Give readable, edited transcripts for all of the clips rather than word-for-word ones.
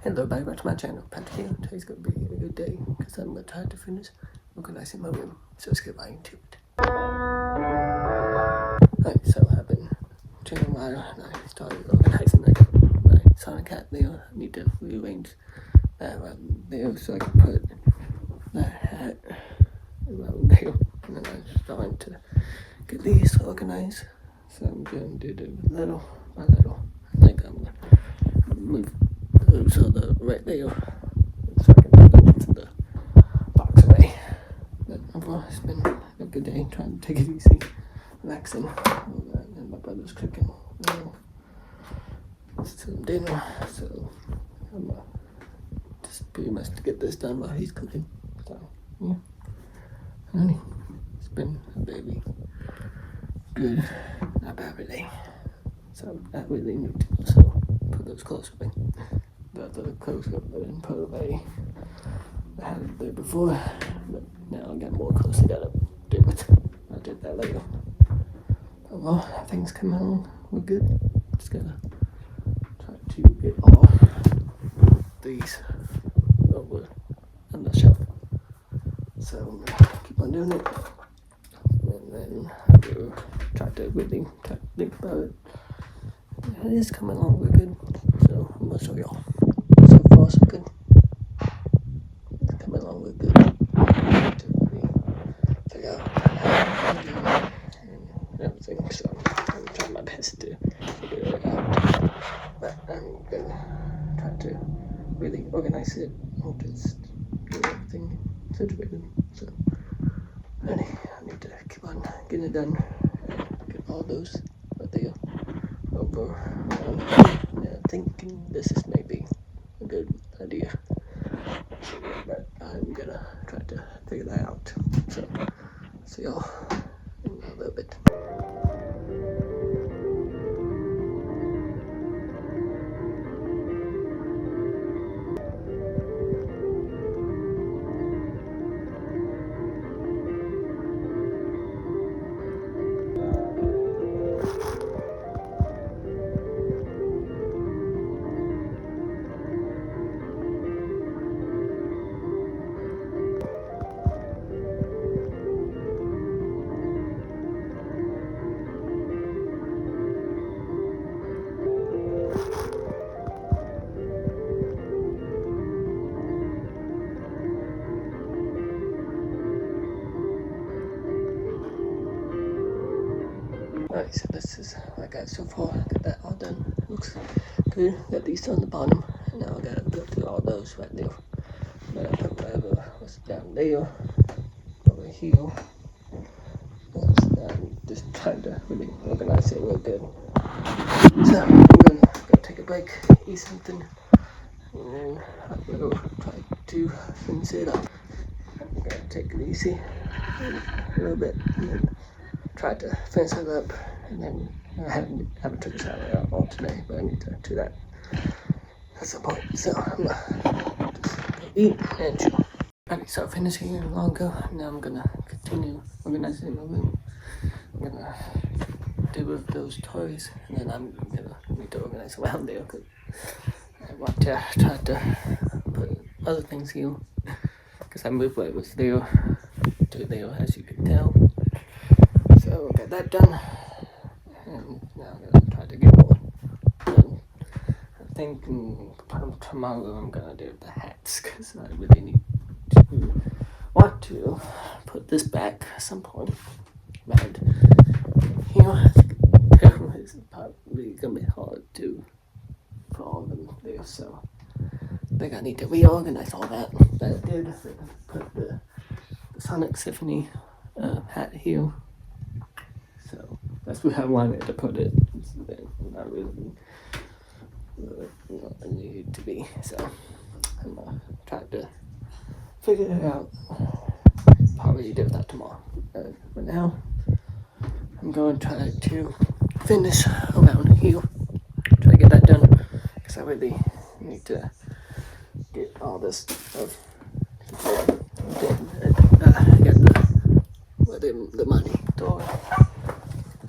Hello everybody, back to my channel, Patrick here. Today's gonna be a good day because I'm gonna try to finish organizing my room. So let's get right into it. Alright, so I've been chilling a while and I started organizing my Sonic hat there. I need to rearrange that around there so I can put that hat around there. And then I'm starting to get these organized. So I'm gonna do them little by little. I think I'm gonna move those other right there so I can put them into the box away. But overall, it's been a good day trying to take it easy, relaxing. And my brother's cooking some dinner, so I'm just pretty much to get this done while he's cooking. So yeah, honey, it's been a very good, not bad day. So I really need to also put those clothes away. But the clothes got put away. I had it there before, but now I got more clothes I gotta do it. I'll do that later. But well, things come along, we're good. Just gotta try to get all these over on the shelf. So I'm gonna keep on doing it. And then I will try to really think about it. It is coming along, we're good. So I'm gonna show y'all. So far so good. It's coming along, we're good. To really figure out how to do it and everything. So I'm trying my best to figure it out. But I'm gonna try to really organize it and just get everything situated. So anyway, I need to keep on getting it done and get all those right there over. Thinking this is maybe a good idea, but I'm gonna try to figure that out. So see y'all in a little bit. Alright, so this is what I got so far. Got that all done. Looks good. Got these on the bottom. And now I gotta go through all those right there. But I put whatever was down there, over here. I'm just trying to really organize it real good. So I'm gonna go take a break, eat something, and then I will try to finish it up. I'm gonna take it easy a little bit and then try to finish it up. And then I haven't took a shower at all today, but I need to do that at some point. So I'm gonna just eat and chill. Alright, so I finished here long ago. Now I'm gonna continue organizing my room. I'm gonna do with those toys, and then I'm gonna need to organize around there because I want to try to put other things here because I moved what was there to there, as you can tell. So I got that done, and now I'm gonna try to get more done. I think tomorrow I'm gonna do the hats because I really need to want to put this back at some point. But here it's probably gonna be hard to put all of them there, so I think I need to reorganize all that. That I did. So I put the Sonic Symphony hat here. So that's where I wanted to put it. Not really what I need it to be. So I'm gonna try to figure it out. Probably do that tomorrow. But now I'm going to try to finish around here. Try to get that done because I really need to get all this stuff. Get the money door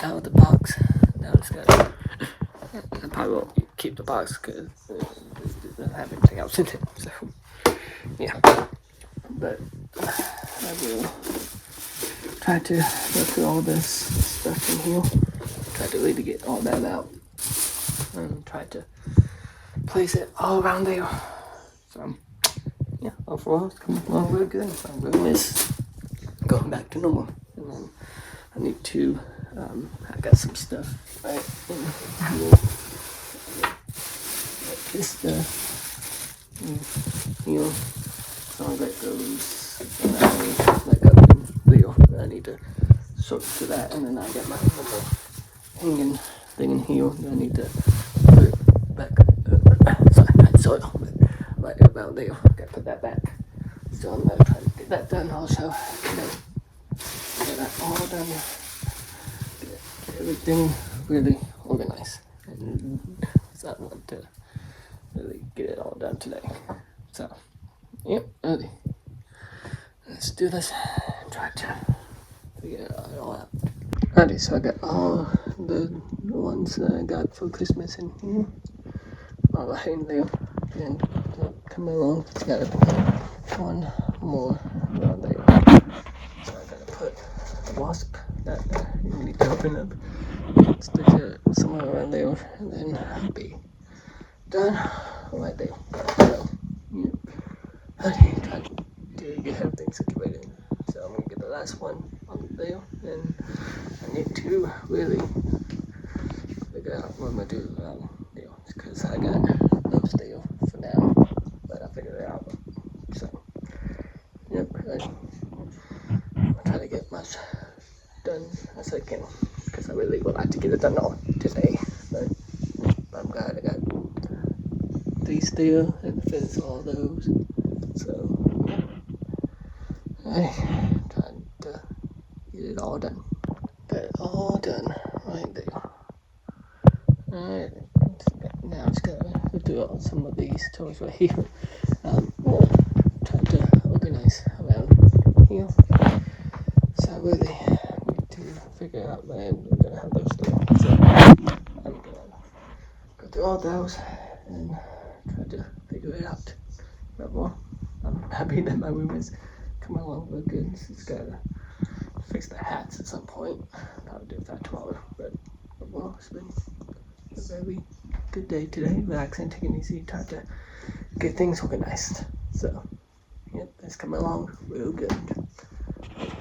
out of the box. Now it's got. I probably won't keep the box because doesn't have anything else in it. So yeah, but I will try to go through all this stuff in here. Try to really get all that out and try to place it all around there. So yeah, overall it's coming along real good. I really miss going back to normal. And then I need to, I got some stuff right in here. This stuff, so I got those, and I like up in Leo. I need to sort to that, and then I got my little hanging thing in here. I need to put it back. Sorry, not soil, but right about there. Got to put that back. So I'm gonna try to get that done also. Get that all done. Get everything really organized. And so I want to really get it all done today. So, yep, ready. Let's do this. Try to figure it all out. Alrighty, so I got all the ones that I got for Christmas in here. All the hanging there. And coming along, it's got one more around there. So I gotta put a wasp that you need to open up. Stick it somewhere around there, and then I'll be done right there. So, yeah. Okay, try to get everything situated. So I'm gonna get the last one on there, and I need to really figure out what I'm gonna do around there, because I got those there for now, but I'll figure it out. So, yep, I'll try to get much done as I can, because I really would like to get it done all today, but I'm glad I got these there and finish all those. So, I trying to get it all done. Got it all done right there. Alright, now it's gotta do some of these toys right here. We'll try to organize around here. So I really need to figure out when I'm gonna have those there. So I'm gonna go through all those and try to figure it out. But well, I'm happy that my room is coming along real good. It's gotta fix the hats at some point. Probably do that tomorrow. But well, it's been a very good day today. Relaxing, taking it easy, trying to get things organized. So, yep, it's coming along real good.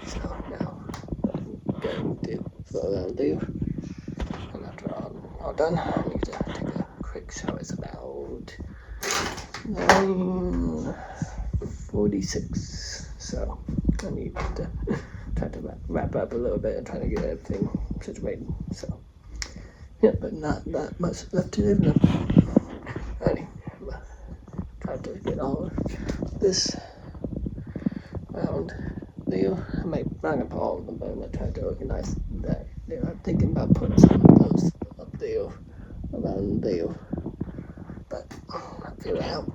So now, I'm going to throw around there. And after I'm all done, I need to take a quick shower. It's about 9:46. So I need to try to wrap up a little bit and try to get everything situated. So yeah, but not that much left to do now. Alrighty, try to get all of this around there. I might not gonna put all of them, but I'm gonna try to organize that there. I'm thinking about putting some of those up there, around there. But I'll figure it out.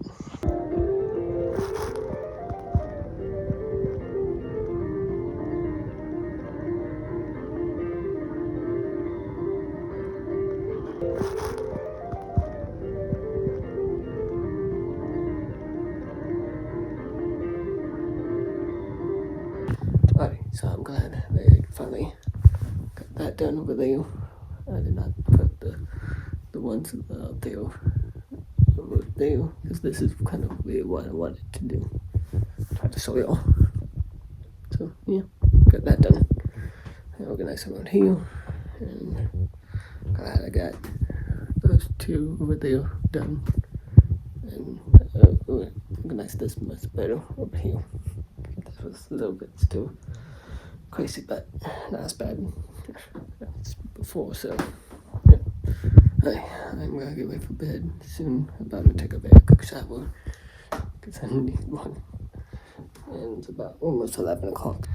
Alright, so I'm glad they finally got that done over there. I did not put the ones out there over there, because this is kind of really what I wanted to do. Try to show y'all. So yeah, got that done. I organized around here, and glad I got those two over there done, and organized this much better over here. This was a little bit still crazy, but not as bad as before. So yeah. I'm gonna get ready for bed soon. I'm about to take a very quick shower because I need one. And it's about almost 11 o'clock.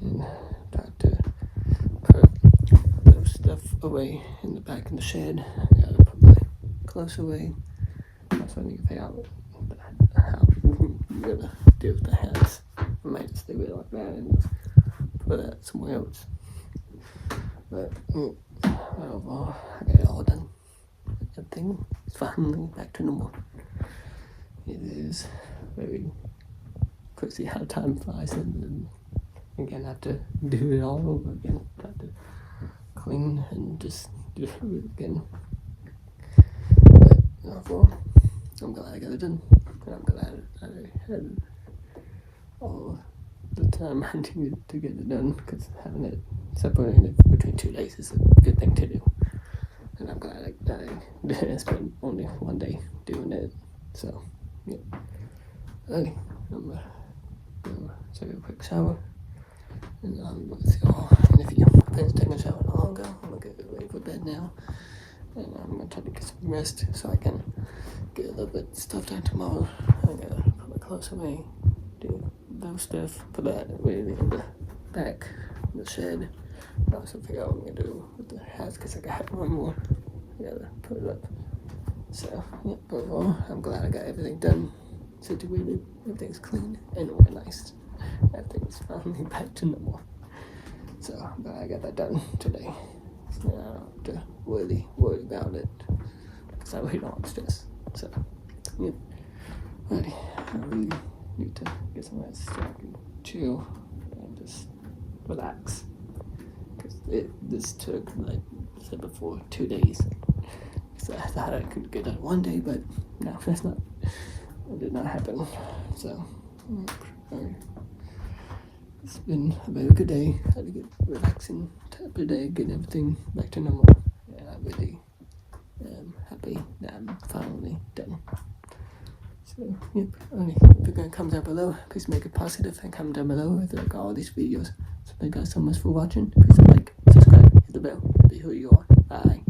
And about to put the stuff away in the back in the shed. I gotta put my clothes away. Also, I need to figure out how I'm gonna deal with the hats. I might just leave it like that and just put that somewhere else. But overall, I got it all done. Everything is finally back to normal. it is very crazy how time flies, and then again, I have to do it all over again. Have to clean and just do it again. But overall, I'm glad I got it done, and I'm glad I had all the time I needed to get it done, because having it separating it between 2 days is a good thing to do. And I'm glad I didn't spend only 1 day doing it. So, yeah. Okay, I'm gonna take a quick shower, and I'm gonna see y'all in a few. I finished taking a shower not long ago. I'm gonna get ready for bed now, and I'm gonna try to get some rest so I can get a little bit stuff done tomorrow. I gotta put my clothes away, do those stuff, put that really in the back in the shed. I also figure out what I'm gonna do with the house, because I got one more. I gotta put it up. So, yeah, overall, I'm glad I got everything done, situated, everything's clean and organized. Everything's finally back to normal. So, I'm glad I got that done today. So now I don't have to really worry about it, because I really don't want stress. So, yeah. Alrighty, I really need to get some rest so I can chill and just relax. Because this took, like I said before, 2 days. So I thought I could get done 1 day, but no, it did not happen. So, it's been a very good day. I had a good relaxing type of day, getting everything back to normal. And I really am happy that I'm finally done. So, yep. Only if you're gonna comment down below, please make it positive and comment down below if you like all these videos. So thank you guys so much for watching. Please like, subscribe, hit the bell, be who you are. Bye.